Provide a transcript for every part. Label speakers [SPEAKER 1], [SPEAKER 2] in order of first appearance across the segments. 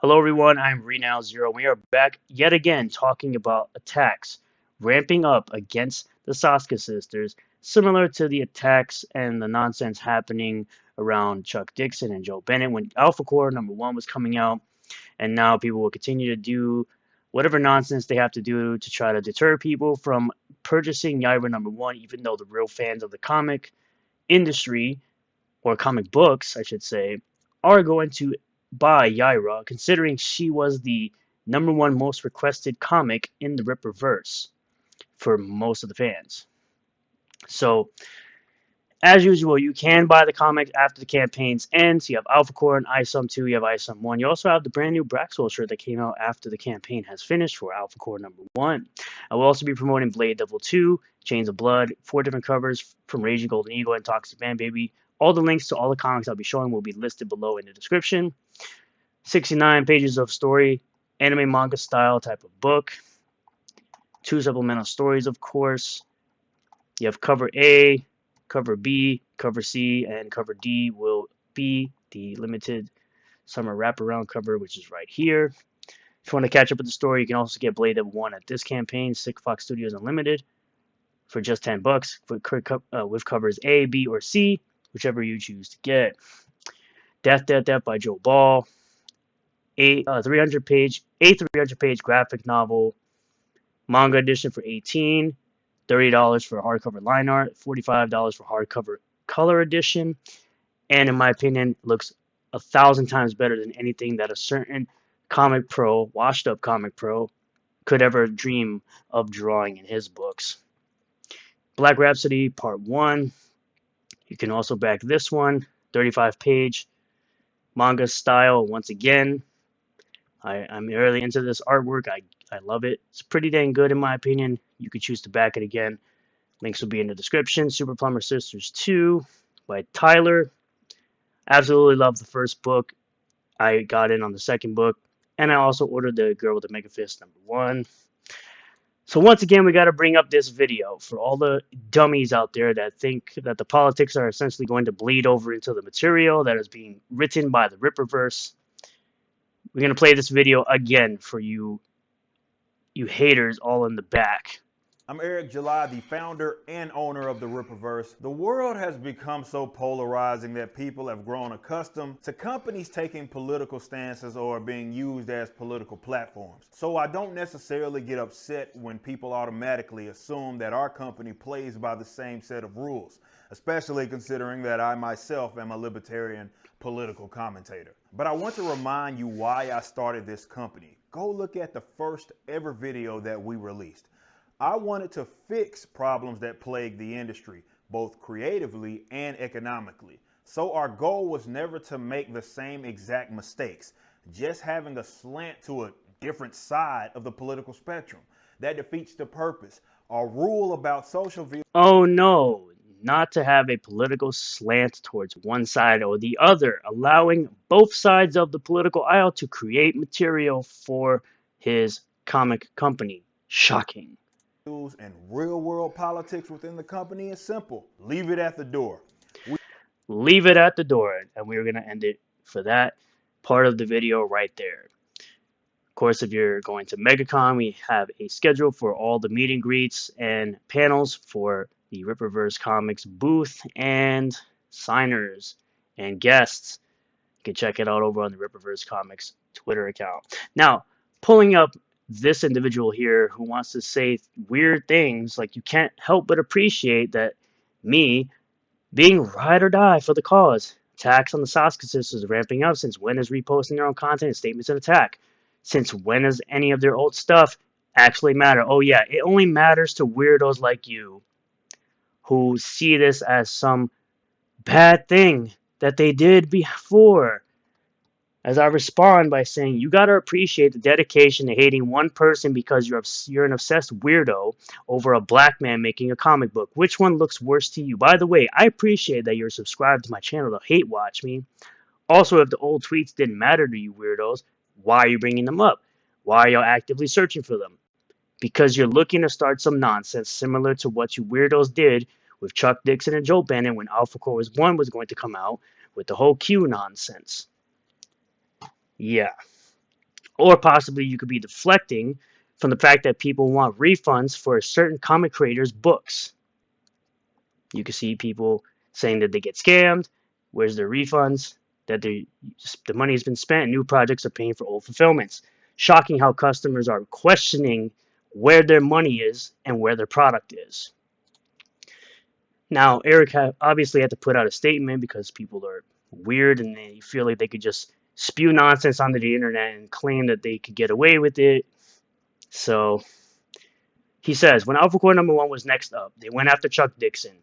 [SPEAKER 1] Hello everyone, I'm Renow Zero. We are back yet again talking about attacks ramping up against the Soska sisters, similar to the attacks and the nonsense happening around Chuck Dixon and Joe Bennett when Alpha Core #1 was coming out, and now people will continue to do whatever nonsense they have to do to try to deter people from purchasing Yaira #1, even though the real fans of the comic industry, or comic books, I should say, are going to buy Yaira, considering she was the #1 most requested comic in the Ripperverse for most of the fans. So, as usual, you can buy the comic after the campaign's ends. You have Alpha Core and ISOM 2, you have ISOM 1. You also have the brand new Braxwell shirt that came out after the campaign has finished for Alpha Core #1. I will also be promoting Blade Devil 2, Chains of Blood, 4 different covers from Raging Golden Eagle and ToxicManBaby. All the links to all the comics I'll be showing will be listed below in the description. 69 pages of story, anime manga style type of book. 2 supplemental stories, of course. You have cover A, cover B, cover C, and cover D will be the limited summer wraparound cover, which is right here. If you want to catch up with the story, you can also get Blade of 1 at this campaign, Sick Fox Studios Unlimited, for just $10 with covers A, B, or C, whichever you choose to get. Death, Death, Death by Joe Ball. A 300-page graphic novel, manga edition for $18, $30 for hardcover line art, $45 for hardcover color edition, and in my opinion, looks 1,000 times better than anything that a certain comic pro, washed up comic pro, could ever dream of drawing in his books. Black Rhapsody Part 1. You can also back this one, 35-page manga style once again. I'm really into this artwork. I love it. It's pretty dang good in my opinion. You could choose to back it again. Links will be in the description. Super Plumber Sisters 2 by Tyler. Absolutely love the first book. I got in on the second book. And I also ordered the Girl with the Mega Fist #1. So once again, we got to bring up this video for all the dummies out there that think that the politics are essentially going to bleed over into the material that is being written by the Ripperverse. We're going to play this video again for you haters all in the back.
[SPEAKER 2] I'm Eric July, the founder and owner of the Ripperverse. The world has become so polarizing that people have grown accustomed to companies taking political stances or being used as political platforms. So I don't necessarily get upset when people automatically assume that our company plays by the same set of rules, especially considering that I myself am a libertarian political commentator. But I want to remind you why I started this company. Go look at the first ever video that we released. I wanted to fix problems that plague the industry, both creatively and economically. So our goal was never to make the same exact mistakes, just having a slant to a different side of the political spectrum. That defeats the purpose. Our rule about social views.
[SPEAKER 1] Oh no, not to have a political slant towards one side or the other, allowing both sides of the political aisle to create material for his comic company. Shocking.
[SPEAKER 2] And real world politics within the company is simple. Leave it at the door.
[SPEAKER 1] Leave it at the door, and we're going to end it for that part of the video right there. Of course, if you're going to MegaCon, we have a schedule for all the meet and greets and panels for the Ripperverse Comics booth and signers and guests. You can check it out over on the Ripperverse Comics Twitter account. Now, pulling up this individual here who wants to say weird things, like you can't help but appreciate that me being ride or die for the cause. Attacks on the Soska sisters ramping up. Since when is reposting their own content and statements an attack? Since when does any of their old stuff actually matter? Oh yeah, it only matters to weirdos like you who see this as some bad thing that they did before. As I respond by saying, you gotta appreciate the dedication to hating one person because you're an obsessed weirdo over a black man making a comic book. Which one looks worse to you? By the way, I appreciate that you're subscribed to my channel to hate watch me. Also, if the old tweets didn't matter to you weirdos, why are you bringing them up? Why are you actively searching for them? Because you're looking to start some nonsense similar to what you weirdos did with Chuck Dixon and Joe Bennett when Alpha Core 1 was going to come out with the whole Q nonsense. Yeah. Or possibly you could be deflecting from the fact that people want refunds for a certain comic creator's books. You can see people saying that they get scammed. Where's their refunds? That the money has been spent. New projects are paying for old fulfillments. Shocking how customers are questioning where their money is and where their product is. Now, Eric obviously had to put out a statement because people are weird and they feel like they could just spew nonsense onto the internet and claim that they could get away with it. So he says, when Alpha Core number 1 was next up, they went after Chuck Dixon.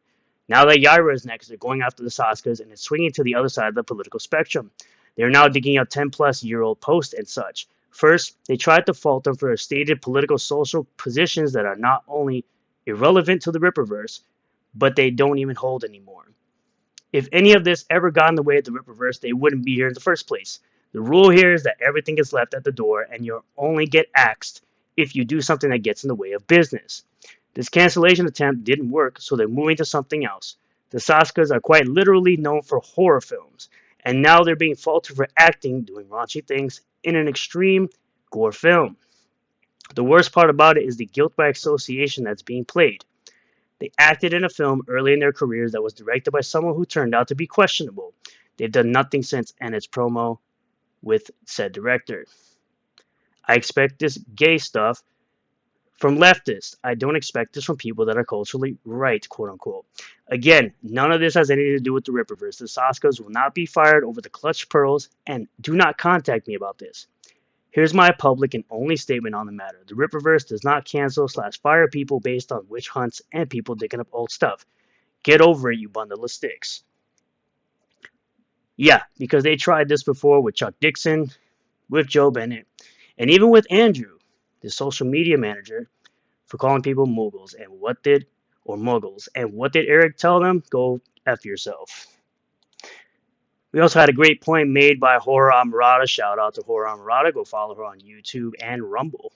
[SPEAKER 1] Now that Yaira is next, they're going after the Soskas, and it's swinging to the other side of the political spectrum. They are now digging up 10-plus-year-old posts and such. First, they tried to fault them for stated political social positions that are not only irrelevant to the Ripperverse, but they don't even hold anymore. If any of this ever got in the way of the Ripperverse, they wouldn't be here in the first place. The rule here is that everything is left at the door, and you only get axed if you do something that gets in the way of business. This cancellation attempt didn't work, so they're moving to something else. The Soskas are quite literally known for horror films, and now they're being faulted for acting, doing raunchy things, in an extreme gore film. The worst part about it is the guilt by association that's being played. They acted in a film early in their careers that was directed by someone who turned out to be questionable. They've done nothing since, and it's promo with said director. I expect this gay stuff from leftists. I don't expect this from people that are culturally right, quote unquote. Again, none of this has anything to do with the Ripperverse. The Soskas will not be fired over the clutch pearls, and do not contact me about this. Here's my public and only statement on the matter. The Ripperverse does not cancel/fire people based on witch hunts and people digging up old stuff. Get over it, you bundle of sticks. Yeah, because they tried this before with Chuck Dixon, with Joe Bennett, and even with Andrew, the social media manager, for calling people muggles. And what did Eric tell them? Go F yourself. We also had a great point made by Horror Amarada. Shout out to Horror Amarada. Go follow her on YouTube and Rumble.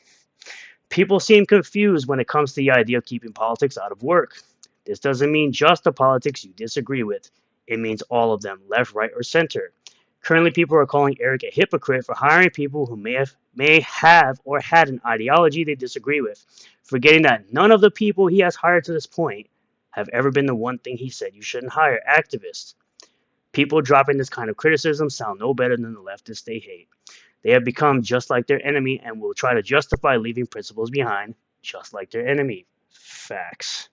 [SPEAKER 1] People seem confused when it comes to the idea of keeping politics out of work. This doesn't mean just the politics you disagree with. It means all of them, left, right, or center. Currently, people are calling Eric a hypocrite for hiring people who may have or had an ideology they disagree with, forgetting that none of the people he has hired to this point have ever been the one thing he said you shouldn't hire: activists. People dropping this kind of criticism sound no better than the leftists they hate. They have become just like their enemy and will try to justify leaving principles behind, just like their enemy. Facts.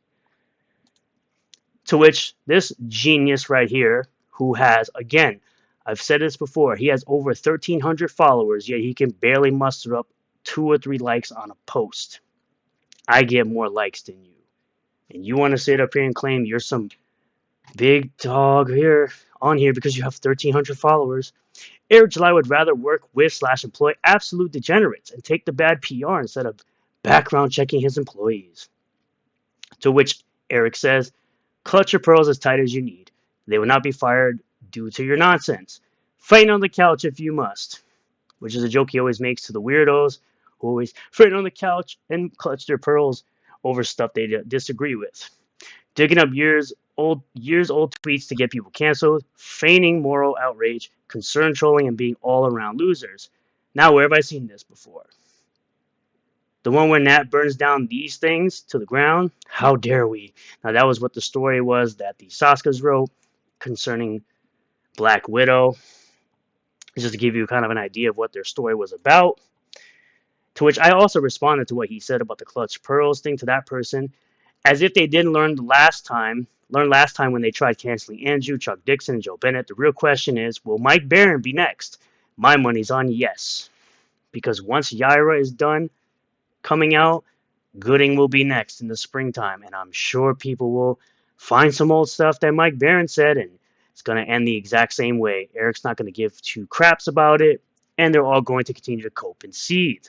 [SPEAKER 1] To which this genius right here, who has, again, I've said this before, he has over 1,300 followers, yet he can barely muster up 2 or 3 likes on a post. I get more likes than you. And you want to sit up here and claim you're some big dog here on here because you have 1,300 followers. Eric July would rather work with/employ absolute degenerates and take the bad PR instead of background checking his employees. To which Eric says, clutch your pearls as tight as you need. They will not be fired due to your nonsense. Fighting on the couch if you must. Which is a joke he always makes to the weirdos who always fight on the couch and clutch their pearls over stuff they disagree with. Digging up years old tweets to get people canceled, feigning moral outrage, concern trolling, and being all around losers. Now, where have I seen this before? The one where Nat burns down these things to the ground? How dare we? Now, that was what the story was that the Soskas wrote concerning Black Widow. Just to give you kind of an idea of what their story was about. To which I also responded to what he said about the clutch pearls thing to that person, as if they didn't learn last time when they tried canceling Andrew, Chuck Dixon, and Joe Bennett. The real question is, will Mike Barron be next? My money's on yes. Because once Yaira is done coming out, Gooding will be next in the springtime. And I'm sure people will find some old stuff that Mike Barron said, and it's going to end the exact same way. Eric's not going to give 2 craps about it, and they're all going to continue to cope and seethe,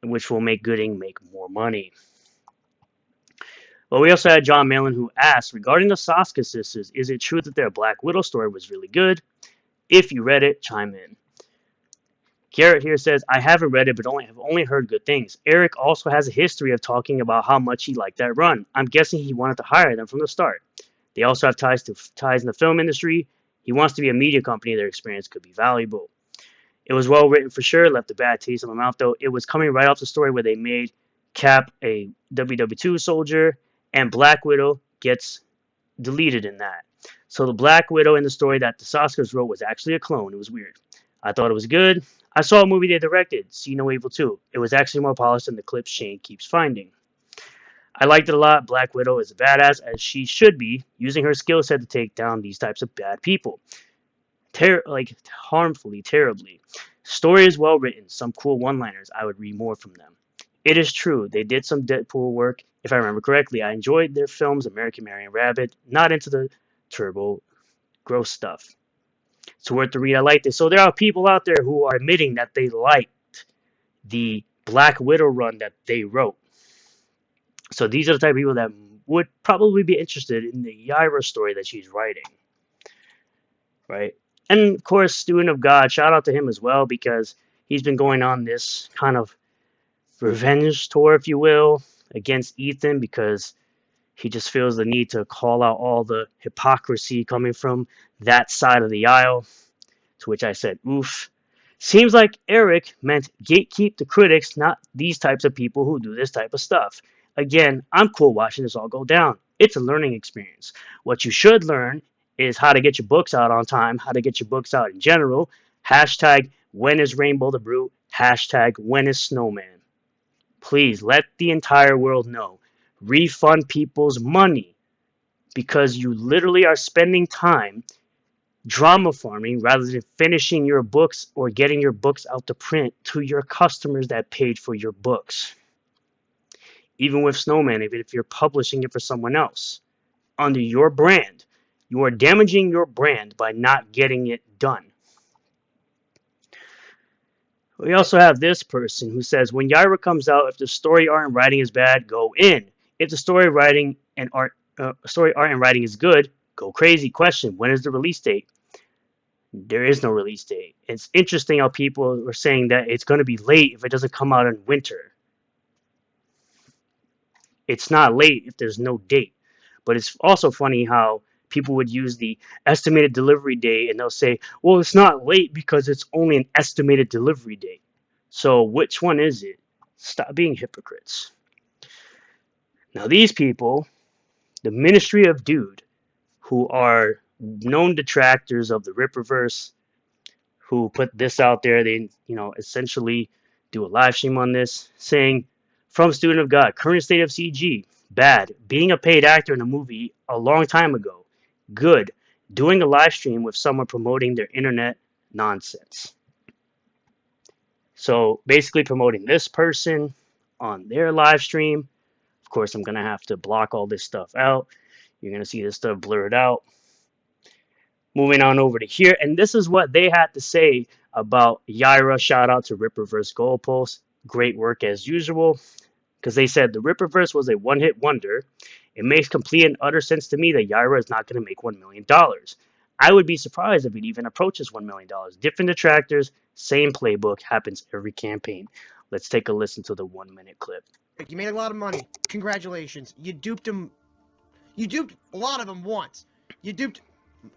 [SPEAKER 1] which will make Gooding make more money. But we also had John Malin who asked, regarding the Soska sisters, is it true that their Black Widow story was really good? If you read it, chime in. Garrett here says, I haven't read it, but have only heard good things. Eric also has a history of talking about how much he liked that run. I'm guessing he wanted to hire them from the start. They also have ties in the film industry. He wants to be a media company. Their experience could be valuable. It was well written for sure, left a bad taste in my mouth though. It was coming right off the story where they made Cap a WW2 soldier, and Black Widow gets deleted in that. So the Black Widow in the story that the Soskas wrote was actually a clone. It was weird. I thought it was good. I saw a movie they directed, See No Evil 2. It was actually more polished than the clips Shane keeps finding. I liked it a lot. Black Widow is a badass, as she should be, using her skill set to take down these types of bad people. Harmfully, terribly. Story is well written. Some cool one-liners. I would read more from them. It is true, they did some Deadpool work. If I remember correctly, I enjoyed their films, American Mary and Rabbit, not into the turbo gross stuff. It's worth the read. I liked it. So there are people out there who are admitting that they liked the Black Widow run that they wrote. So these are the type of people that would probably be interested in the Yaira story that she's writing. Right? And of course, Student of God, shout out to him as well, because he's been going on this kind of revenge tour, if you will, against Ethan, because he just feels the need to call out all the hypocrisy coming from that side of the aisle. To which I said, oof. Seems like Eric meant gatekeep the critics, not these types of people who do this type of stuff. Again, I'm cool watching this all go down. It's a learning experience. What you should learn is how to get your books out on time, how to get your books out in general. Hashtag when is Rainbow the Brute? Hashtag when is Snowman? Please let the entire world know. Refund people's money, because you literally are spending time drama farming rather than finishing your books or getting your books out to print to your customers that paid for your books. Even with Snowman, even if you're publishing it for someone else under your brand, you are damaging your brand by not getting it done. We also have this person who says, when Yaira comes out, if the story, art, and writing is bad, go in. If the story, writing, and art, art, and writing is good, go crazy. Question: when is the release date? There is no release date. It's interesting how people are saying that it's going to be late if it doesn't come out in winter. It's not late if there's no date. But it's also funny how people would use the estimated delivery date, and they'll say, well, it's not late because it's only an estimated delivery date. So which one is it? Stop being hypocrites. Now these people, the Ministry of Dude, who are known detractors of the Ripperverse, who put this out there, they essentially do a live stream on this, saying, from Student of God, current state of CG, bad. Being a paid actor in a movie a long time ago, good. Doing a live stream with someone promoting their internet nonsense. So basically promoting this person on their live stream. Of course, I'm going to have to block all this stuff out. You're going to see this stuff blurred out. Moving on over to here. And this is what they had to say about Yaira. Shout out to Ripperverse Goalpost. Great work as usual. Because they said the Ripperverse was a one-hit wonder. It makes complete and utter sense to me that Yaira is not going to make $1 million. I would be surprised if it even approaches $1 million. Different detractors, same playbook, happens every campaign. Let's take a listen to the 1-minute clip.
[SPEAKER 3] You made a lot of money. Congratulations. You duped them. You duped a lot of them once. You duped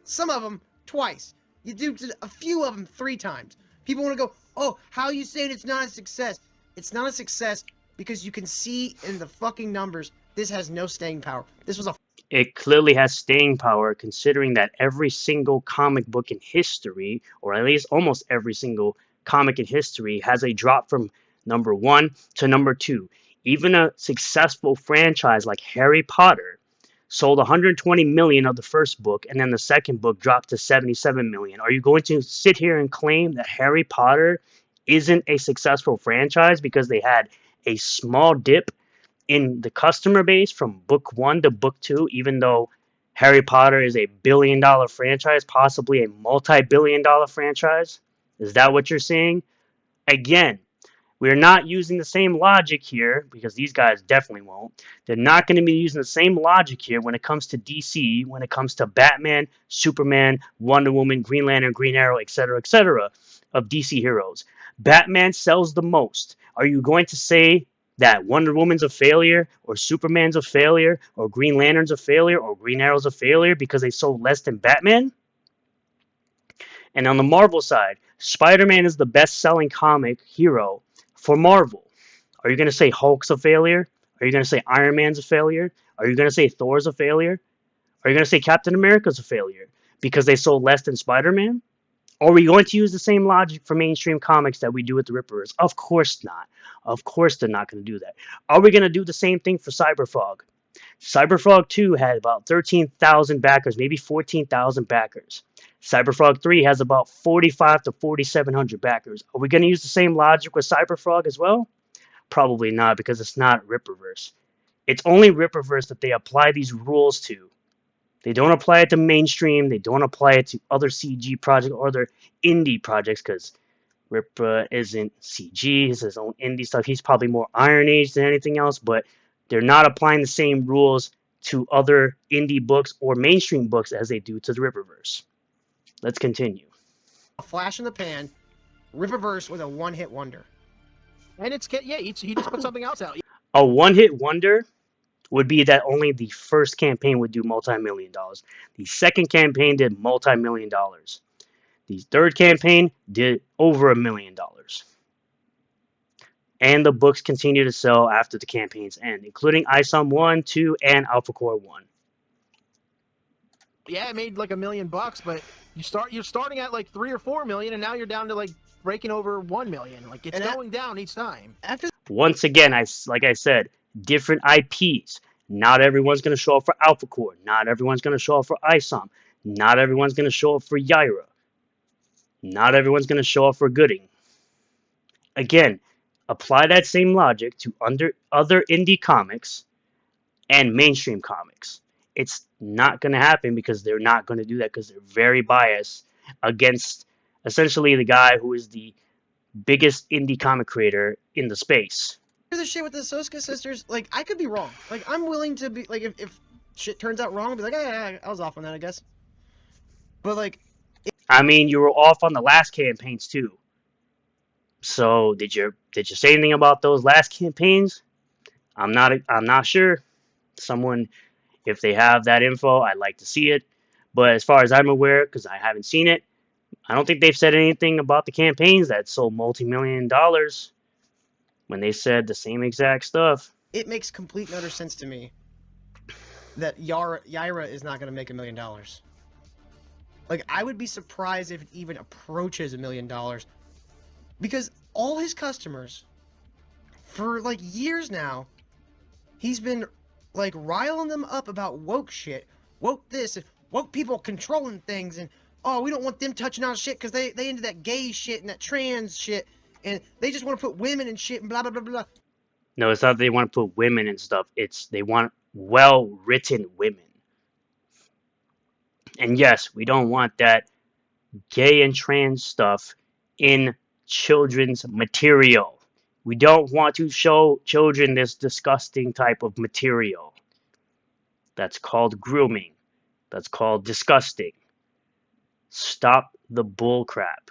[SPEAKER 3] some of them twice. You duped a few of them 3 times. People want to go, oh, how you saying it's not a success? It's not a success because you can see in the fucking numbers, this has no staying power. This was a...
[SPEAKER 1] It clearly has staying power, considering that every single comic book in history, or at least almost every single comic in history, has a drop from number 1 to number 2. Even a successful franchise like Harry Potter sold 120 million of the first book, and then the second book dropped to 77 million. Are you going to sit here and claim that Harry Potter isn't a successful franchise because they had a small dip in the customer base from book 1 to book 2, even though Harry Potter is a billion-dollar franchise, possibly a multi-billion-dollar franchise? Is that what you're saying? Again, we're not using the same logic here, because these guys definitely won't. They're not going to be using the same logic here when it comes to DC, when it comes to Batman, Superman, Wonder Woman, Green Lantern, Green Arrow, etc., of DC heroes. Batman sells the most. Are you going to say that Wonder Woman's a failure, or Superman's a failure, or Green Lantern's a failure, or Green Arrow's a failure because they sold less than Batman? And on the Marvel side, Spider-Man is the best-selling comic hero for Marvel. Are you going to say Hulk's a failure? Are you going to say Iron Man's a failure? Are you going to say Thor's a failure? Are you going to say Captain America's a failure because they sold less than Spider-Man? Or are we going to use the same logic for mainstream comics that we do with the Ripperverse? Of course not. Of course they're not going to do that. Are we going to do the same thing for Cyberfrog? Cyberfrog 2 had about 13,000 backers, maybe 14,000 backers. Cyberfrog 3 has about 45 to 4,700 backers. Are we going to use the same logic with Cyberfrog as well? Probably not, because it's not Ripperverse. It's only Ripperverse that they apply these rules to. They don't apply it to mainstream. They don't apply it to other CG projects or other indie projects, because Rip isn't CG. He's his own indie stuff. He's probably more Iron Age than anything else, but they're not applying the same rules to other indie books or mainstream books as they do to the Ripperverse. Let's continue.
[SPEAKER 3] A flash in the pan. Ripperverse was a one-hit wonder.
[SPEAKER 4] And it's, yeah, he just put something else out.
[SPEAKER 1] A one-hit wonder would be that only the first campaign would do multi-million dollars. The second campaign did multi-million dollars. The third campaign did over $1 million. And the books continue to sell after the campaigns end, including ISOM 1, 2, and Alpha Core 1.
[SPEAKER 4] Yeah, it made like $1 million, but you're starting at like 3 or 4 million, and now you're down to like breaking over 1 million. Like it's going down each time.
[SPEAKER 1] Once again, like I said, different IPs. Not everyone's going to show up for Alpha Core. Not everyone's going to show up for ISOM. Not everyone's going to show up for Yaira. Not everyone's going to show up for Gooding. Again, apply that same logic to other indie comics and mainstream comics. It's not going to happen because they're not going to do that, because they're very biased against essentially the guy who is the biggest indie comic creator in the space.
[SPEAKER 3] The shit with the Soska sisters, like, I could be wrong. Like, I'm willing to be, like, if shit turns out wrong, I'll be like, I was off on that, I guess. But, like...
[SPEAKER 1] I mean, you were off on the last campaigns, too. So, did you say anything about those last campaigns? I'm not sure. Someone, if they have that info, I'd like to see it. But as far as I'm aware, because I haven't seen it, I don't think they've said anything about the campaigns that sold multi-million dollars when they said the same exact stuff.
[SPEAKER 3] It makes complete and utter sense to me that Yaira is not going to make $1 million. Like, I would be surprised if it even approaches $1 million. Because all his customers, for, like, years now, he's been, like, riling them up about woke shit. Woke this, and woke people controlling things, and, oh, we don't want them touching our shit because they into that gay shit and that trans shit. And they just want to put women and shit and blah, blah, blah, blah.
[SPEAKER 1] No, it's not that they want to put women and stuff. It's they want well-written women. And yes, we don't want that gay and trans stuff in children's material. We don't want to show children this disgusting type of material. That's called grooming. That's called disgusting. Stop the bull crap.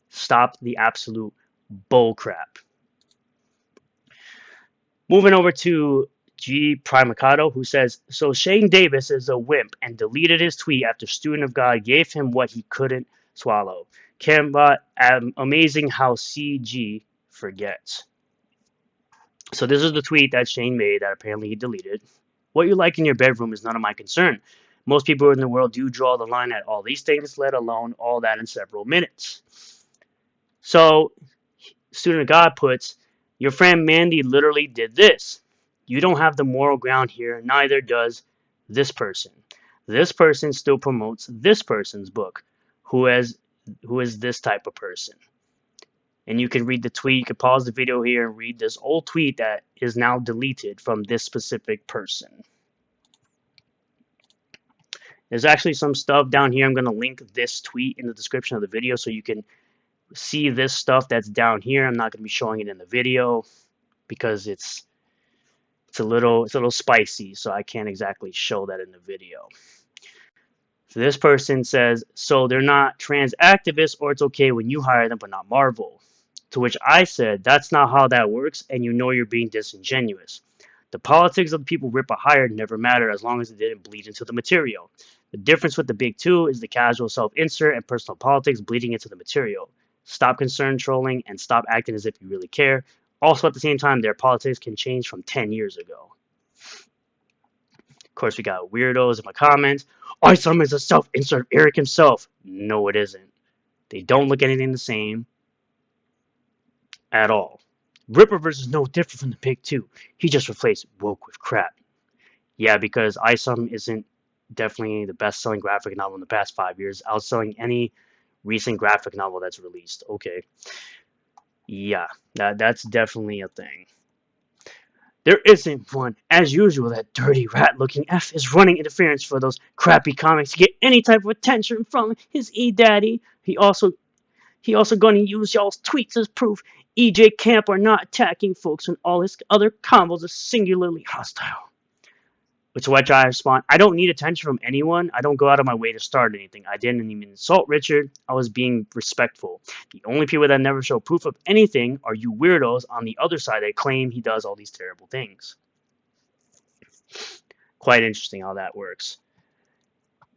[SPEAKER 1] Stop the absolute bull crap. Moving over to G. Primicado, who says, so Shane Davis is a wimp and deleted his tweet after Student of God gave him what he couldn't swallow. Canva, amazing how CG forgets. So this is the tweet that Shane made that apparently he deleted. What you like in your bedroom is none of my concern. Most people in the world do draw the line at all these things, let alone all that in several minutes. So, Student of God puts, your friend Mandy literally did this. You don't have the moral ground here, neither does this person. This person still promotes this person's book, who is this type of person. And you can read the tweet, you can pause the video here and read this old tweet that is now deleted from this specific person. There's actually some stuff down here. I'm going to link this tweet in the description of the video so you can see this stuff that's down here. I'm not going to be showing it in the video because it's a little spicy, so I can't exactly show that in the video. So this person says, so they're not trans activists, or it's okay when you hire them but not Marvel. To which I said, that's not how that works, and you know you're being disingenuous. The politics of the people Ripper hired never matter as long as it didn't bleed into the material. The difference with the big two is the casual self-insert and personal politics bleeding into the material. Stop concern trolling and stop acting as if you really care. Also, at the same time, their politics can change from 10 years ago. Of course, we got weirdos in my comments. Isom is a self-insert of Eric himself. No, it isn't. They don't look anything the same at all. Ripperverse is no different from the big two. He just replaced woke with crap. Yeah, because Isom isn't definitely the best-selling graphic novel in the past 5 years, outselling any recent graphic novel that's released. Okay. Yeah, that's definitely a thing. There isn't one. As usual, that dirty rat-looking F is running interference for those crappy comics to get any type of attention from his E-Daddy. He also gonna use y'all's tweets as proof. EJ Camp are not attacking folks when all his other combos are singularly hostile. To which I respond, I don't need attention from anyone. I don't go out of my way to start anything. I didn't even insult Richard. I was being respectful. The only people that never show proof of anything are you weirdos on the other side that claim he does all these terrible things. Quite interesting how that works.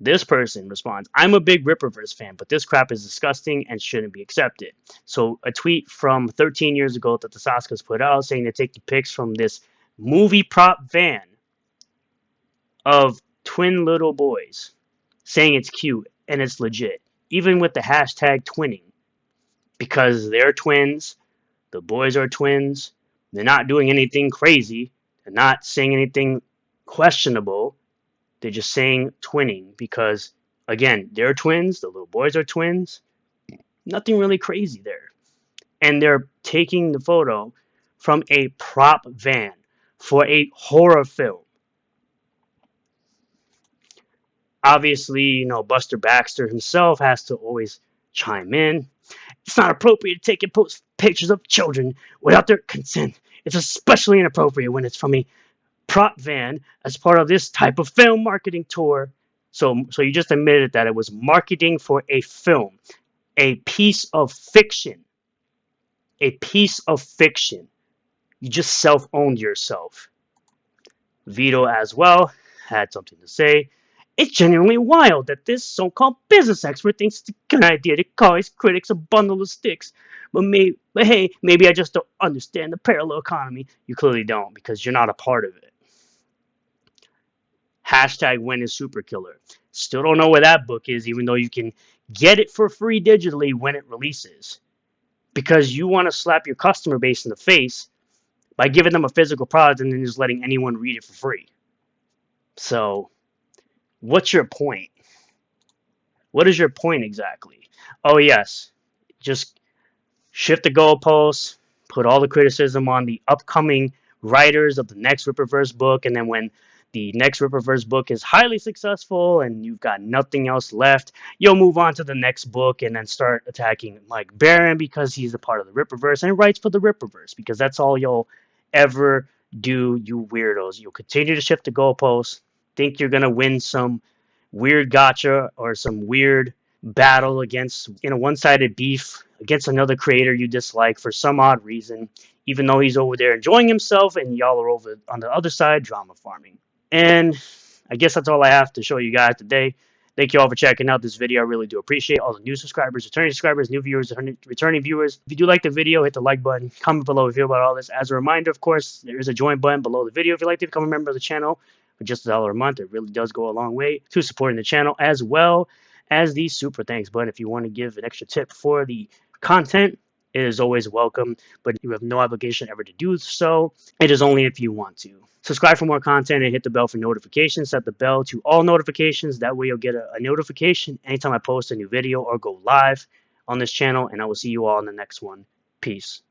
[SPEAKER 1] This person responds, I'm a big Ripperverse fan, but this crap is disgusting and shouldn't be accepted. So a tweet from 13 years ago that the Soskas put out saying they're taking pics from this movie prop van of twin little boys, saying it's cute and it's legit, even with the hashtag twinning, because they're twins, the boys are twins, they're not doing anything crazy, they're not saying anything questionable, they're just saying twinning because, again, they're twins, the little boys are twins, nothing really crazy there. And they're taking the photo from a prop van for a horror film. Obviously, you know, Buster Baxter himself has to always chime in. It's not appropriate to take and post pictures of children without their consent. It's especially inappropriate when it's from a prop van as part of this type of film marketing tour. So you just admitted that it was marketing for a film, a piece of fiction. A piece of fiction. You just self-owned yourself. Vito as well had something to say. It's genuinely wild that this so-called business expert thinks it's a good idea to call his critics a bundle of sticks. But hey, maybe I just don't understand the parallel economy. You clearly don't, because you're not a part of it. Hashtag when is Superkiller. Still don't know where that book is, even though you can get it for free digitally when it releases. Because you want to slap your customer base in the face by giving them a physical product and then just letting anyone read it for free. So, what's your point? What is your point exactly? Oh, yes. Just shift the goalposts, put all the criticism on the upcoming writers of the next Ripperverse book, and then when the next Ripperverse book is highly successful and you've got nothing else left, you'll move on to the next book and then start attacking Mike Barron because he's a part of the Ripperverse and writes for the Ripperverse, because that's all you'll ever do, you weirdos. You'll continue to shift the goalposts, think you're going to win some weird gotcha or some weird battle against, one-sided beef against another creator you dislike for some odd reason, even though he's over there enjoying himself and y'all are over on the other side drama farming. And I guess that's all I have to show you guys today. Thank you all for checking out this video. I really do appreciate all the new subscribers, returning subscribers, new viewers, returning viewers. If you do like the video, hit the like button. Comment below if you feel about all this. As a reminder, of course, there is a join button below the video if you'd like to become a member of the channel. For just $1 a month, it really does go a long way to supporting the channel, as well as the super thanks button. If you want to give an extra tip for the content, it is always welcome, but you have no obligation ever to do so. It is only if you want to. Subscribe for more content and hit the bell for notifications. Set the bell to all notifications. That way you'll get a notification anytime I post a new video or go live on this channel, and I will see you all in the next one. Peace.